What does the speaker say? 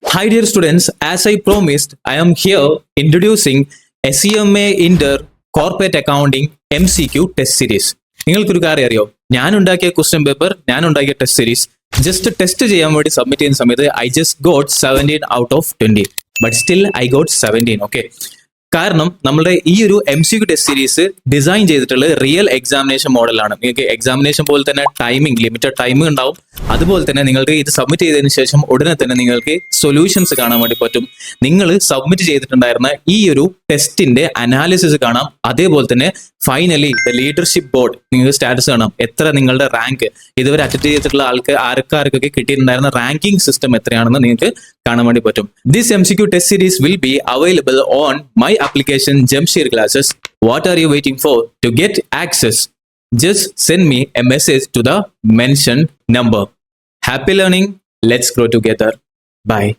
Hi, dear students. As I promised, I am here introducing SEMA Inter Corporate Accounting MCQ Test Series. നിങ്ങൾക്കൊരു കാര്യം അറിയോ, ഞാൻ ഉണ്ടാക്കിയ question paper, ഞാൻ ഉണ്ടാക്കിയ ടെസ്റ്റ് സീരീസ് ജസ്റ്റ് ടെസ്റ്റ് ചെയ്യാൻ വേണ്ടി സബ്മിറ്റ് ചെയ്യുന്ന സമയത്ത് I just got 17 out of 20. But still I got 17. Okay, കാരണം നമ്മുടെ ഈ ഒരു MCQ ടെസ്റ്റ് സീരീസ് ഡിസൈൻ ചെയ്തിട്ടുള്ളത് റിയൽ എക്സാമിനേഷൻ മോഡലാണ്. നിങ്ങൾക്ക് എക്സാമിനേഷൻ പോലെ തന്നെ ടൈമിംഗ്, ലിമിറ്റഡ് ടൈമിംഗ് ഉണ്ടാവും. അതുപോലെ തന്നെ നിങ്ങൾക്ക് ഇത് സബ്മിറ്റ് ചെയ്തതിനു ശേഷം ഉടനെ തന്നെ നിങ്ങൾക്ക് സൊല്യൂഷൻസ് കാണാൻ വേണ്ടി പറ്റും. നിങ്ങൾ സബ്മിറ്റ് ചെയ്തിട്ടുണ്ടായിരുന്ന ഈ ഒരു ടെസ്റ്റിന്റെ അനാലിസിസ് കാണാം. അതേപോലെ തന്നെ ഫൈനലി ദ ലീഡർഷിപ്പ് ബോർഡ് നിങ്ങൾക്ക് സ്റ്റാറ്റസ് കാണാം. എത്ര നിങ്ങളുടെ റാങ്ക്, ഇതുവരെ അറ്റൻഡ് ചെയ്തിട്ടുള്ള ആർക്കൊക്കെ കിട്ടിയിട്ടുണ്ടായിരുന്ന റാങ്കിങ് സിസ്റ്റം എത്രയാണെന്ന് നിങ്ങൾക്ക് കാണാൻ വേണ്ടി പറ്റും. This MCQ test series will be available on my application Jamshir Classes. What are you waiting for? To get access, just send me a message to the mentioned number. Happy learning. Let's grow together. Bye.